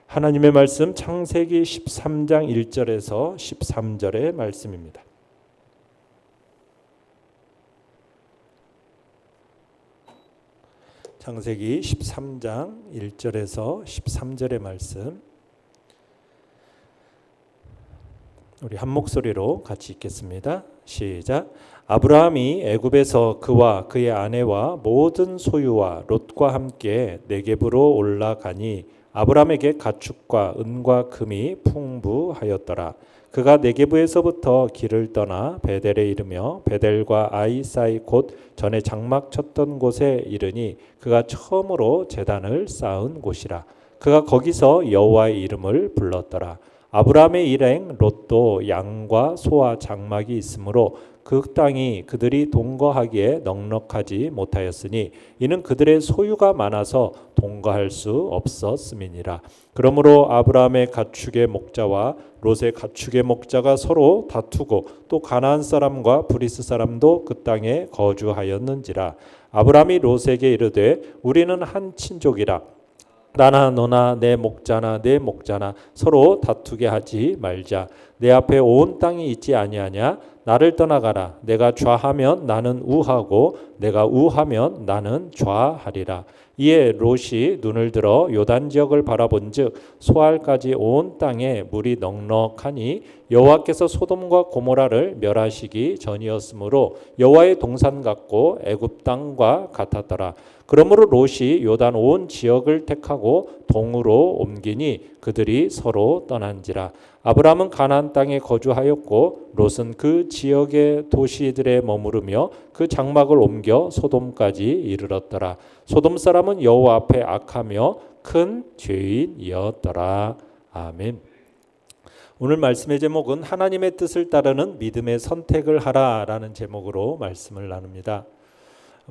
하나님의 말씀 창세기 13장 1절에서 13절의 말씀입니다. 창세기 13장 1절에서 13절의 말씀, 우리 한 목소리로 같이 읽겠습니다. 시작. 아브라함이 애굽에서 그와 그의 아내와 모든 소유와 롯과 함께 네겝으로 올라가니 아브라함에게 가축과 은과 금이 풍부하였더라. 그가 네겝에서부터 길을 떠나 베델에 이르며 베델과 아이 사이 곧 전에 장막 쳤던 곳에 이르니 그가 처음으로 제단을 쌓은 곳이라. 그가 거기서 여호와의 이름을 불렀더라. 아브라함의 일행 롯도 양과 소와 장막이 있으므로 그 땅이 그들이 동거하기에 넉넉하지 못하였으니 이는 그들의 소유가 많아서 동거할 수 없었음이니라. 그러므로 아브라함의 가축의 목자와 롯의 가축의 목자가 서로 다투고 또 가나안 사람과 브리스 사람도 그 땅에 거주하였는지라. 아브라함이 롯에게 이르되 우리는 한 친족이라. 나나 너나 내 목자나 내 목자나 서로 다투게 하지 말자. 내 앞에 온 땅이 있지 아니하냐? 나를 떠나가라. 내가 좌하면 나는 우하고 내가 우하면 나는 좌하리라. 이에 롯이 눈을 들어 요단 지역을 바라본즉 소알까지 온 땅에 물이 넉넉하니 여호와께서 소돔과 고모라를 멸하시기 전이었으므로 여호와의 동산 같고 애굽 땅과 같았더라. 그러므로 롯이 요단 온 지역을 택하고 동으로 옮기니 그들이 서로 떠난지라. 아브라함은 가나안 땅에 거주하였고 롯은 그 지역의 도시들에 머무르며 그 장막을 옮겨 소돔까지 이르렀더라. 소돔 사람은 여호와 앞에 악하며 큰 죄인이었더라. 아멘. 오늘 말씀의 제목은 하나님의 뜻을 따르는 믿음의 선택을 하라라는 제목으로 말씀을 나눕니다.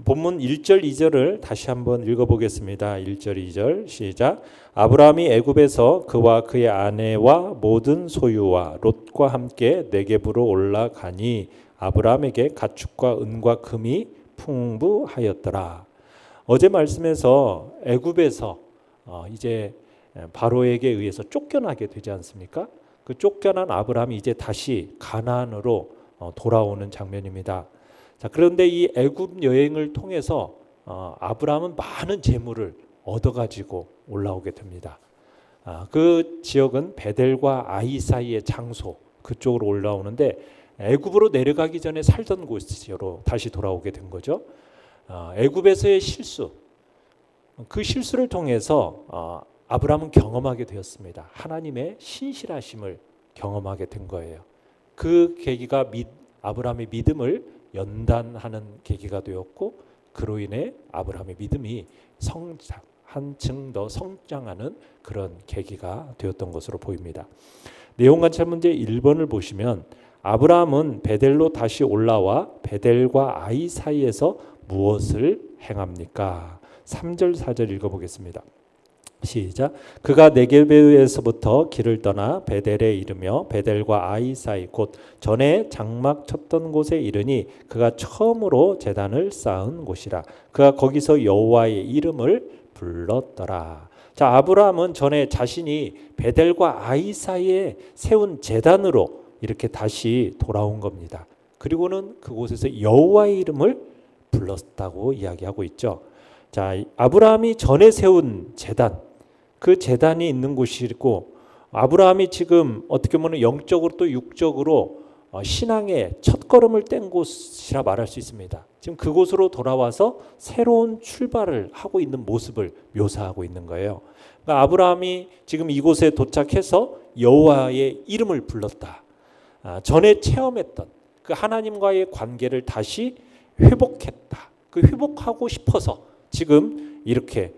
본문 1절 2절을 다시 한번 읽어보겠습니다. 1절 2절 시작. 아브라함이 애굽에서 그와 그의 아내와 모든 소유와 롯과 함께 네겝으로 올라가니 아브라함에게 가축과 은과 금이 풍부하였더라. 어제 말씀에서 애굽에서 이제 바로에게 의해서 쫓겨나게 되지 않습니까? 그 쫓겨난 아브라함이 이제 다시 가나안으로 돌아오는 장면입니다. 자, 그런데 이 애굽 여행을 통해서 아브라함은 많은 재물을 얻어가지고 올라오게 됩니다. 그 지역은 베델과 아이 사이의 장소, 그쪽으로 올라오는데 애굽으로 내려가기 전에 살던 곳으로 다시 돌아오게 된 거죠. 애굽에서의 실수, 그 실수를 통해서 아브라함은 경험하게 되었습니다. 하나님의 신실하심을 경험하게 된 거예요. 그 계기가 아브라함의 믿음을 연단하는 계기가 되었고 그로 인해 아브라함의 믿음이 한층 더 성장하는 그런 계기가 되었던 것으로 보입니다. 내용 관찰 문제 1번을 보시면 아브라함은 베델로 다시 올라와 베델과 아이 사이에서 무엇을 행합니까? 3절 4절 읽어보겠습니다. 시작. 그가 네겝에서부터 길을 떠나 베델에 이르며 베델과 아이 사이 곧 전에 장막 쳤던 곳에 이르니 그가 처음으로 제단을 쌓은 곳이라. 그가 거기서 여호와의 이름을 불렀더라. 자, 아브라함은 전에 자신이 베델과 아이 사이에 세운 제단으로 이렇게 다시 돌아온 겁니다. 그리고는 그곳에서 여호와의 이름을 불렀다고 이야기하고 있죠. 자, 아브라함이 전에 세운 제단, 그 제단이 있는 곳이고 아브라함이 지금 어떻게 보면 영적으로 또 육적으로 신앙의 첫걸음을 뗀 곳이라 말할 수 있습니다. 지금 그곳으로 돌아와서 새로운 출발을 하고 있는 모습을 묘사하고 있는 거예요. 그러니까 아브라함이 지금 이곳에 도착해서 여호와의 이름을 불렀다. 전에 체험했던 그 하나님과의 관계를 다시 회복했다. 그 회복하고 싶어서 지금 이렇게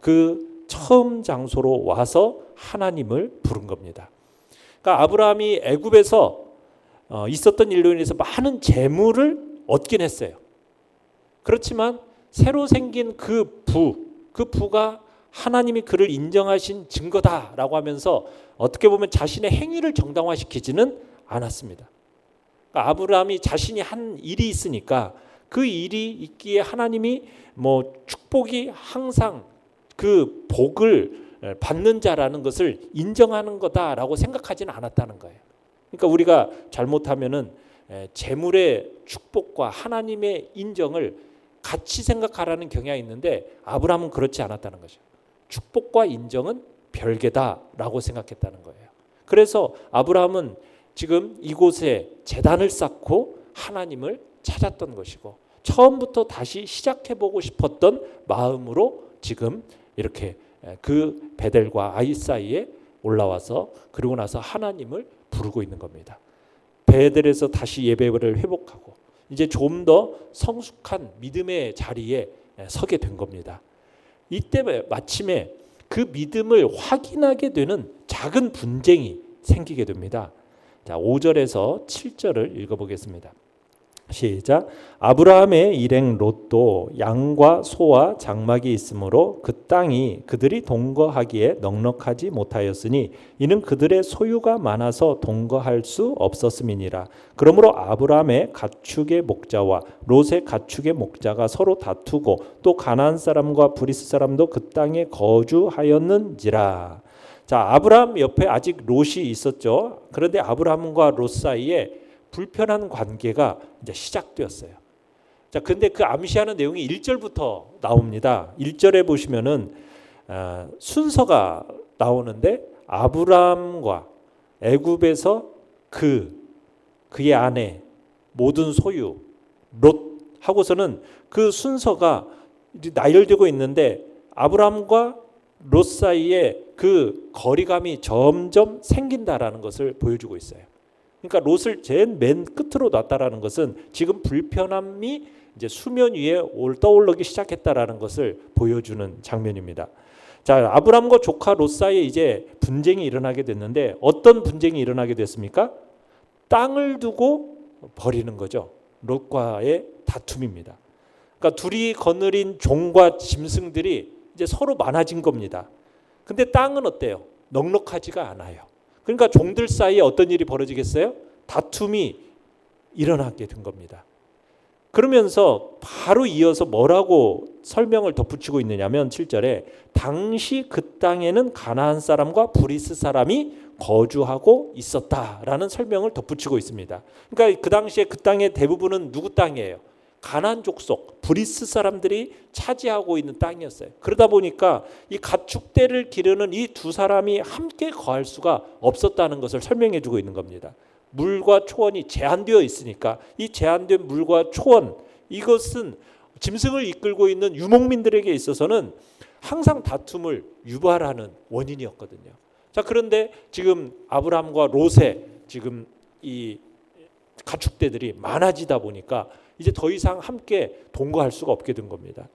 그 처음 장소로 와서 하나님을 부른 겁니다. 그러니까 아브라함이 애굽에서 있었던 일로 인해서 많은 재물을 얻긴 했어요. 그렇지만 새로 생긴 그 부가 하나님이 그를 인정하신 증거다라고 하면서 어떻게 보면 자신의 행위를 정당화시키지는 않았습니다. 그러니까 아브라함이 자신이 한 일이 있으니까 그 일이 있기에 하나님이 축복이 항상 그 복을 받는 자라는 것을 인정하는 거다라고 생각하지는 않았다는 거예요. 그러니까 우리가 잘못하면은 재물의 축복과 하나님의 인정을 같이 생각하라는 경향이 있는데 아브라함은 그렇지 않았다는 거죠. 축복과 인정은 별개다라고 생각했다는 거예요. 그래서 아브라함은 지금 이곳에 제단을 쌓고 하나님을 찾았던 것이고 처음부터 다시 시작해보고 싶었던 마음으로 지금 이렇게 그 베델과 아이 사이에 올라와서 그리고 나서 하나님을 부르고 있는 겁니다. 베델에서 다시 예배를 회복하고 이제 좀 더 성숙한 믿음의 자리에 서게 된 겁니다. 이때 마침에 그 믿음을 확인하게 되는 작은 분쟁이 생기게 됩니다. 자, 5절에서 7절을 읽어보겠습니다. 시작. 아브라함의 일행 롯도 양과 소와 장막이 있으므로 그 땅이 그들이 동거하기에 넉넉하지 못하였으니 이는 그들의 소유가 많아서 동거할 수 없었음이니라. 그러므로 아브라함의 가축의 목자와 롯의 가축의 목자가 서로 다투고 또 가나안 사람과 브리스 사람도 그 땅에 거주하였는지라. 자, 아브라함 옆에 아직 롯이 있었죠. 그런데 아브라함과 롯 사이에 불편한 관계가 이제 시작되었어요. 자, 근데 그 암시하는 내용이 1절부터 나옵니다. 1절에 보시면은 순서가 나오는데 아브라함과 애굽에서 그의 아내 모든 소유 롯 하고서는 그 순서가 나열되고 있는데 아브라함과 롯 사이에 그 거리감이 점점 생긴다라는 것을 보여주고 있어요. 그러니까 롯을 맨 끝으로 놨다라는 것은 지금 불편함이 이제 수면 위에 떠오르기 시작했다라는 것을 보여주는 장면입니다. 자, 아브람과 조카 롯 사이에 이제 분쟁이 일어나게 됐는데 어떤 분쟁이 일어나게 됐습니까? 땅을 두고 버리는 거죠. 롯과의 다툼입니다. 그러니까 둘이 거느린 종과 짐승들이 이제 서로 많아진 겁니다. 근데 땅은 어때요? 넉넉하지가 않아요. 그러니까 종들 사이에 어떤 일이 벌어지겠어요? 다툼이 일어나게 된 겁니다. 그러면서 바로 이어서 뭐라고 설명을 덧붙이고 있느냐면 7절에 당시 그 땅에는 가나안 사람과 브리스 사람이 거주하고 있었다라는 설명을 덧붙이고 있습니다. 그러니까 그 당시에 그 땅의 대부분은 누구 땅이에요? 가나안 족속, 브리스 사람들이 차지하고 있는 땅이었어요. 그러다 보니까 이 가축대를 기르는 이 두 사람이 함께 거할 수가 없었다는 것을 설명해 주고 있는 겁니다. 물과 초원이 제한되어 있으니까 이 제한된 물과 초원 이것은 짐승을 이끌고 있는 유목민들에게 있어서는 항상 다툼을 유발하는 원인이었거든요. 자, 그런데 지금 아브라함과 롯의 지금 이 가축대들이 많아지다 보니까 이제 더 이상 함께 동거할 수가 없게 된 겁니다.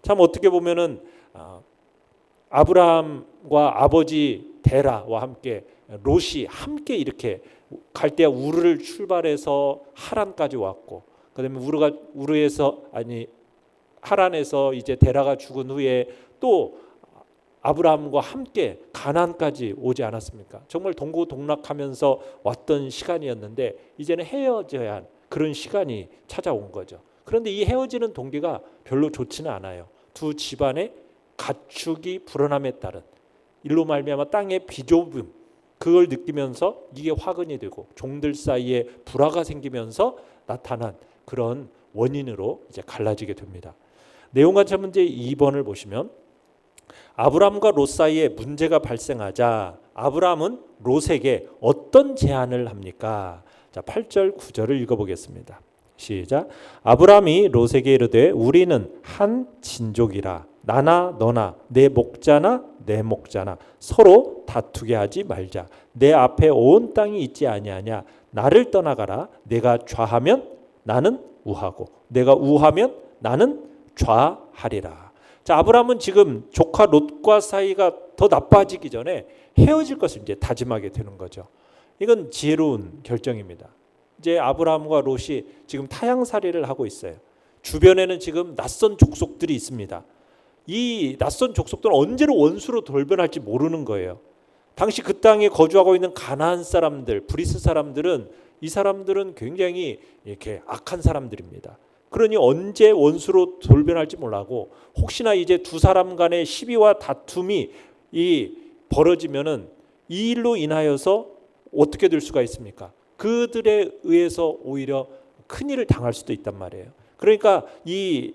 참 어떻게 보면은 아브라함과 아버지 데라와 함께 롯이 함께 이렇게 갈대아 우르를 출발해서 하란까지 왔고 그다음에 하란에서 이제 데라가 죽은 후에 또 아브라함과 함께 가나안까지 오지 않았습니까? 정말 동고동락하면서 왔던 시간이었는데 이제는 헤어져야 한 그런 시간이 찾아온 거죠. 그런데 이 헤어지는 동기가 별로 좋지는 않아요. 두 집안의 가축이 불어남에 따른 일로 말미암아 땅의 비좁음 그걸 느끼면서 이게 화근이 되고 종들 사이에 불화가 생기면서 나타난 그런 원인으로 이제 갈라지게 됩니다. 내용관찰 문제 2번을 보시면 아브람과 롯 사이에 문제가 발생하자 아브람은 롯에게 어떤 제안을 합니까? 자, 8절 9절을 읽어보겠습니다. 시작. 아브람이 롯에게 이르되 우리는 한 친족이라 나나 너나 내 목자나 내 목자나 서로 다투게 하지 말자. 내 앞에 온 땅이 있지 아니하냐. 나를 떠나가라. 내가 좌하면 나는 우하고 내가 우하면 나는 좌하리라. 자, 아브람은 지금 조카 롯과 사이가 더 나빠지기 전에 헤어질 것을 이제 다짐하게 되는 거죠. 이건 지혜로운 결정입니다. 이제 아브라함과 롯이 지금 타향살이를 하고 있어요. 주변에는 지금 낯선 족속들이 있습니다. 이 낯선 족속들은 언제로 원수로 돌변할지 모르는 거예요. 당시 그 땅에 거주하고 있는 가나안 사람들, 브리스 사람들은 이 사람들은 굉장히 이렇게 악한 사람들입니다. 그러니 언제 원수로 돌변할지 몰라고 혹시나 이제 두 사람 간의 시비와 다툼이 이 벌어지면은 이 일로 인하여서 어떻게 될 수가 있습니까? 그들에 의해서 오히려 큰 일을 당할 수도 있단 말이에요. 그러니까 이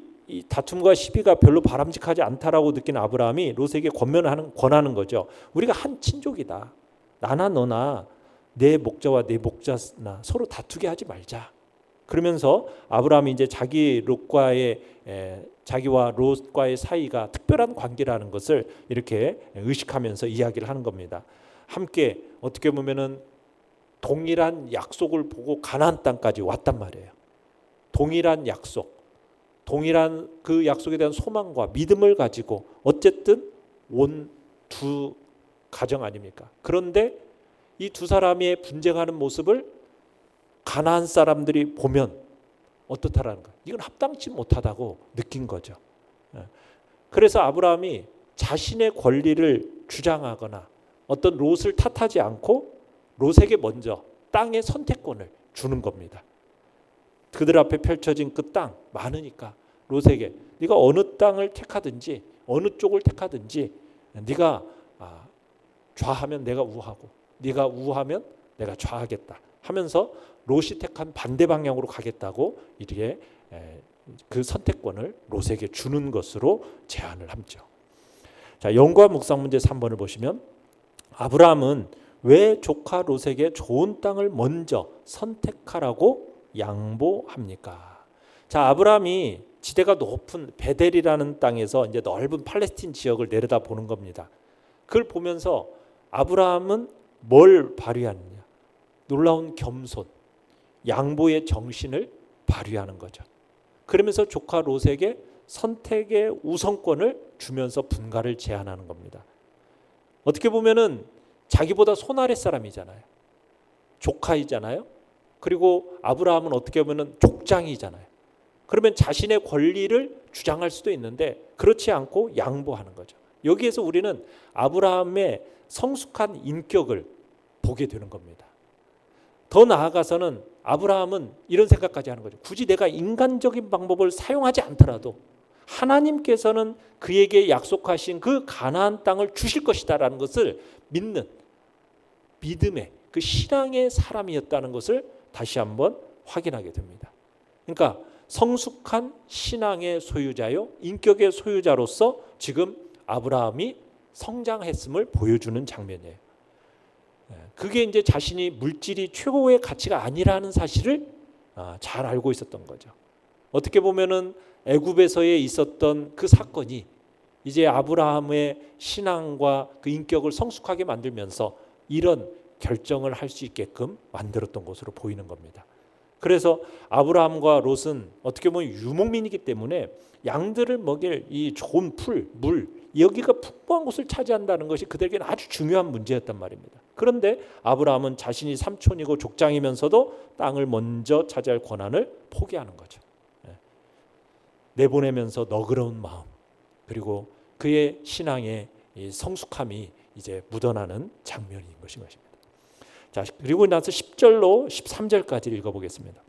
다툼과 시비가 별로 바람직하지 않다라고 느낀 아브라함이 롯에게 권하는 거죠. 우리가 한 친족이다. 나나 너나 내 목자와 내 목자나 서로 다투게 하지 말자. 그러면서 아브라함이 이제 자기와 롯과의 사이가 특별한 관계라는 것을 이렇게 의식하면서 이야기를 하는 겁니다. 함께 어떻게 보면은 동일한 약속을 보고 가나안 땅까지 왔단 말이에요. 동일한 약속, 동일한 그 약속에 대한 소망과 믿음을 가지고 어쨌든 온 두 가정 아닙니까? 그런데 이 두 사람의 분쟁하는 모습을 가나안 사람들이 보면 어떻다라는 거예요. 이건 합당치 못하다고 느낀 거죠. 그래서 아브라함이 자신의 권리를 주장하거나 어떤 롯을 탓하지 않고 롯에게 먼저 땅의 선택권을 주는 겁니다. 그들 앞에 펼쳐진 그 땅 많으니까 롯에게 네가 어느 땅을 택하든지 어느 쪽을 택하든지 네가 좌하면 내가 우하고 네가 우하면 내가 좌하겠다 하면서 롯이 택한 반대 방향으로 가겠다고 이렇게 그 선택권을 롯에게 주는 것으로 제안을 하죠. 자, 연구와 묵상 문제 3번을 보시면 아브라함은 왜 조카 롯에게 좋은 땅을 먼저 선택하라고 양보합니까? 자, 아브라함이 지대가 높은 베델이라는 땅에서 이제 넓은 팔레스틴 지역을 내려다 보는 겁니다. 그걸 보면서 아브라함은 뭘 발휘하느냐? 놀라운 겸손, 양보의 정신을 발휘하는 거죠. 그러면서 조카 롯에게 선택의 우선권을 주면서 분가를 제안하는 겁니다. 어떻게 보면은 자기보다 손아래 사람이잖아요. 조카이잖아요. 그리고 아브라함은 어떻게 보면은 족장이잖아요. 그러면 자신의 권리를 주장할 수도 있는데 그렇지 않고 양보하는 거죠. 여기에서 우리는 아브라함의 성숙한 인격을 보게 되는 겁니다. 더 나아가서는 아브라함은 이런 생각까지 하는 거죠. 굳이 내가 인간적인 방법을 사용하지 않더라도 하나님께서는 그에게 약속하신 그 가나안 땅을 주실 것이다라는 것을 믿는 믿음의 그 신앙의 사람이었다는 것을 다시 한번 확인하게 됩니다. 그러니까 성숙한 신앙의 소유자요, 인격의 소유자로서 지금 아브라함이 성장했음을 보여주는 장면이에요. 그게 이제 자신이 물질이 최고의 가치가 아니라는 사실을 잘 알고 있었던 거죠. 어떻게 보면은 애굽에서의 있었던 그 사건이 이제 아브라함의 신앙과 그 인격을 성숙하게 만들면서 이런 결정을 할 수 있게끔 만들었던 것으로 보이는 겁니다. 그래서 아브라함과 롯은 어떻게 보면 유목민이기 때문에 양들을 먹일 이 좋은 풀, 물, 여기가 풍부한 곳을 차지한다는 것이 그들에게는 아주 중요한 문제였단 말입니다. 그런데 아브라함은 자신이 삼촌이고 족장이면서도 땅을 먼저 차지할 권한을 포기하는 거죠. 내보내면서 너그러운 마음, 그리고 그의 신앙의 이 성숙함이 이제 묻어나는 장면인 것입니다. 자, 그리고 나서 10절로 13절까지 읽어보겠습니다.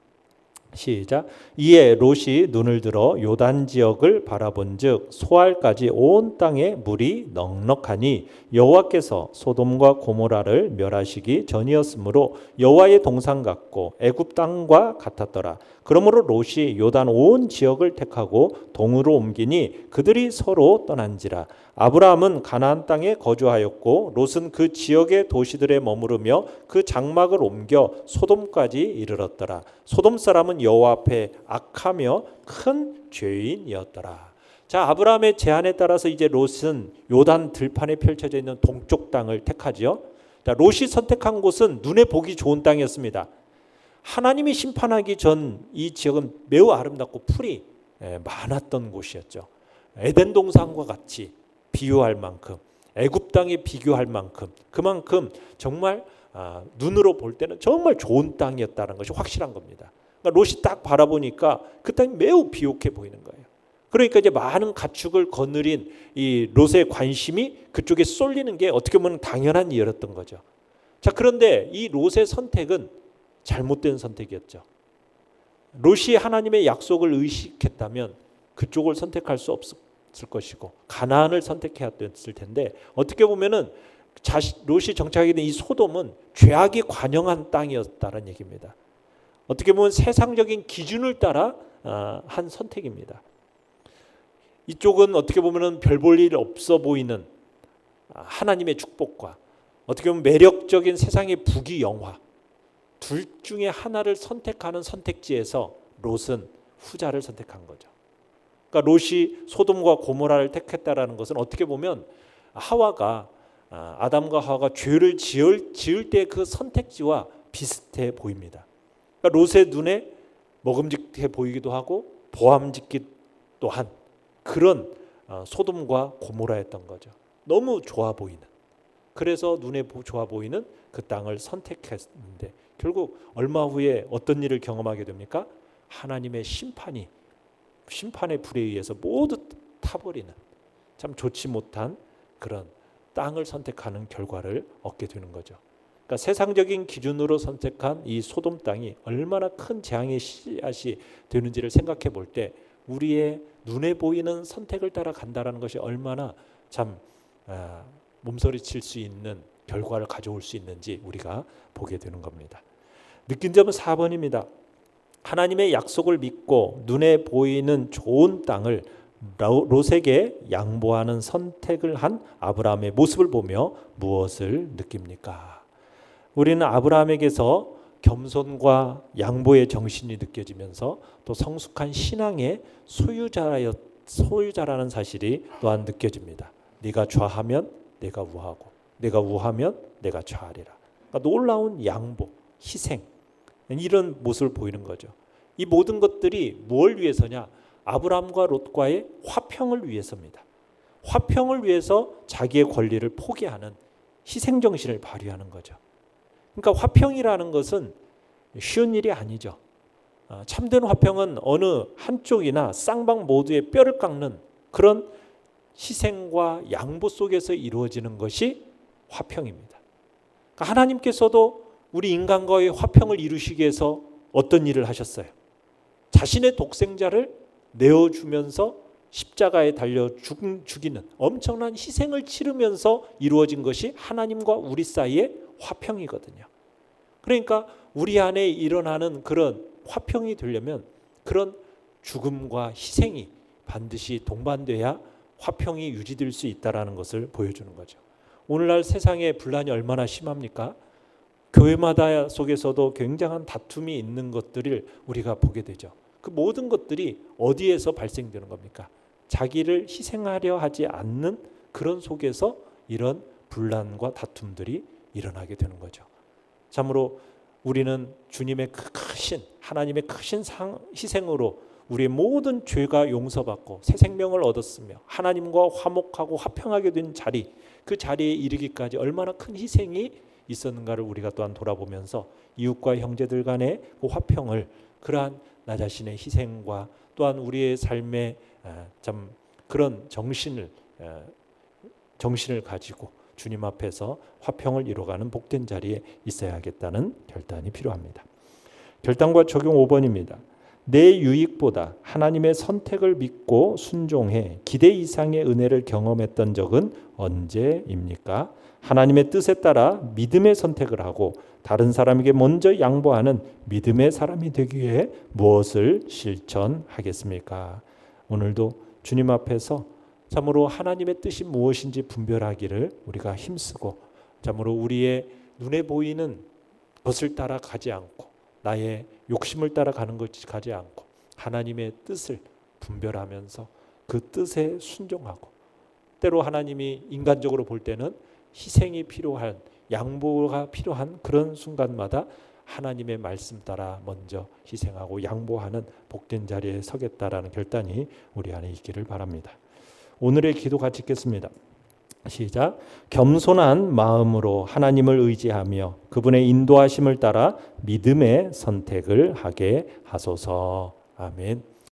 시작. 이에 롯이 눈을 들어 요단 지역을 바라본즉 소알까지 온 땅에 물이 넉넉하니 여호와께서 소돔과 고모라를 멸하시기 전이었으므로 여호와의 동산 같고 애굽 땅과 같았더라. 그러므로 롯이 요단 온 지역을 택하고 동으로 옮기니 그들이 서로 떠난지라. 아브라함은 가나안 땅에 거주하였고 롯은 그 지역의 도시들에 머무르며 그 장막을 옮겨 소돔까지 이르렀더라. 소돔 사람은 여호와 앞에 악하며 큰 죄인이었더라. 자, 아브라함의 제안에 따라서 이제 롯은 요단 들판에 펼쳐져 있는 동쪽 땅을 택하지요. 자, 롯이 선택한 곳은 눈에 보기 좋은 땅이었습니다. 하나님이 심판하기 전 이 지역은 매우 아름답고 풀이 많았던 곳이었죠. 에덴 동산과 같이 비유할 만큼, 애굽 땅에 비교할 만큼, 그만큼 정말 눈으로 볼 때는 정말 좋은 땅이었다는 것이 확실한 겁니다. 그러니까 롯이 딱 바라보니까 그 땅이 매우 비옥해 보이는 거예요. 그러니까 이제 많은 가축을 거느린 이 롯의 관심이 그쪽에 쏠리는 게 어떻게 보면 당연한 일이었던 거죠. 자, 그런데 이 롯의 선택은 잘못된 선택이었죠. 롯이 하나님의 약속을 의식했다면 그쪽을 선택할 수 것이고 가나안을 선택해야 됐을 텐데 어떻게 보면은 롯이 정착하게 된 이 소돔은 죄악이 관영한 땅이었다는 얘기입니다. 어떻게 보면 세상적인 기준을 따라 한 선택입니다. 이쪽은 어떻게 보면은 별 볼 일 없어 보이는 하나님의 축복과 어떻게 보면 매력적인 세상의 부귀영화 둘 중에 하나를 선택하는 선택지에서 롯은 후자를 선택한 거죠. 그러니까 롯이 소돔과 고모라를 택했다라는 것은 어떻게 보면 아담과 하와가 죄를 지을 때 그 선택지와 비슷해 보입니다. 그러니까 롯의 눈에 먹음직해 보이기도 하고 보암직기도 한 그런 소돔과 고모라였던 거죠. 너무 좋아 보이는. 그래서 눈에 좋아 보이는 그 땅을 선택했는데 결국 얼마 후에 어떤 일을 경험하게 됩니까? 하나님의 심판의 불에 의해서 모두 타버리는 참 좋지 못한 그런 땅을 선택하는 결과를 얻게 되는 거죠. 그러니까 세상적인 기준으로 선택한 이 소돔 땅이 얼마나 큰 재앙의 씨앗이 되는지를 생각해 볼 때 우리의 눈에 보이는 선택을 따라 간다라는 것이 얼마나 참 몸서리칠 수 있는 결과를 가져올 수 있는지 우리가 보게 되는 겁니다. 느낀 점은 4번입니다. 하나님의 약속을 믿고 눈에 보이는 좋은 땅을 롯에게 양보하는 선택을 한 아브라함의 모습을 보며 무엇을 느낍니까? 우리는 아브라함에게서 겸손과 양보의 정신이 느껴지면서 또 성숙한 신앙의 소유자라는 사실이 또한 느껴집니다. 네가 좌하면 내가 우하고 내가 우하면 내가 좌하리라. 그러니까 놀라운 양보, 희생 이런 모습을 보이는 거죠. 이 모든 것들이 뭘 위해서냐? 아브라함과 롯과의 화평을 위해서입니다. 화평을 위해서 자기의 권리를 포기하는 희생정신을 발휘하는 거죠. 그러니까 화평이라는 것은 쉬운 일이 아니죠. 참된 화평은 어느 한쪽이나 쌍방 모두의 뼈를 깎는 그런 희생과 양보 속에서 이루어지는 것이 화평입니다. 그러니까 하나님께서도 우리 인간과의 화평을 이루시기 위해서 어떤 일을 하셨어요? 자신의 독생자를 내어주면서 십자가에 달려 죽이는 엄청난 희생을 치르면서 이루어진 것이 하나님과 우리 사이의 화평이거든요. 그러니까 우리 안에 일어나는 그런 화평이 되려면 그런 죽음과 희생이 반드시 동반돼야 화평이 유지될 수 있다는 것을 보여주는 거죠. 오늘날 세상의 분란이 얼마나 심합니까? 교회마다 속에서도 굉장한 다툼이 있는 것들을 우리가 보게 되죠. 그 모든 것들이 어디에서 발생되는 겁니까? 자기를 희생하려 하지 않는 그런 속에서 이런 분란과 다툼들이 일어나게 되는 거죠. 참으로 우리는 주님의 크신 하나님의 크신 희생으로 우리의 모든 죄가 용서받고 새 생명을 얻었으며 하나님과 화목하고 화평하게 된 자리, 그 자리에 이르기까지 얼마나 큰 희생이 있었는가를 우리가 또한 돌아보면서 이웃과 형제들 간의 그 화평을 그러한 나 자신의 희생과 또한 우리의 삶의 참 그런 정신을 가지고 주님 앞에서 화평을 이루어가는 복된 자리에 있어야겠다는 결단이 필요합니다. 결단과 적용 5번입니다. 내 유익보다 하나님의 선택을 믿고 순종해 기대 이상의 은혜를 경험했던 적은 언제입니까? 하나님의 뜻에 따라 믿음의 선택을 하고 다른 사람에게 먼저 양보하는 믿음의 사람이 되기 위해 무엇을 실천하겠습니까? 오늘도 주님 앞에서 참으로 하나님의 뜻이 무엇인지 분별하기를 우리가 힘쓰고 참으로 우리의 눈에 보이는 것을 따라 가지 않고 나의 욕심을 따라가는 것이 가지 않고 하나님의 뜻을 분별하면서 그 뜻에 순종하고 때로 하나님이 인간적으로 볼 때는 희생이 필요한 양보가 필요한 그런 순간마다 하나님의 말씀 따라 먼저 희생하고 양보하는 복된 자리에 서겠다라는 결단이 우리 안에 있기를 바랍니다. 오늘의 기도 같이 읽겠습니다. 시작. 겸손한 마음으로 하나님을 의지하며 그분의 인도하심을 따라 믿음의 선택을 하게 하소서. 아멘.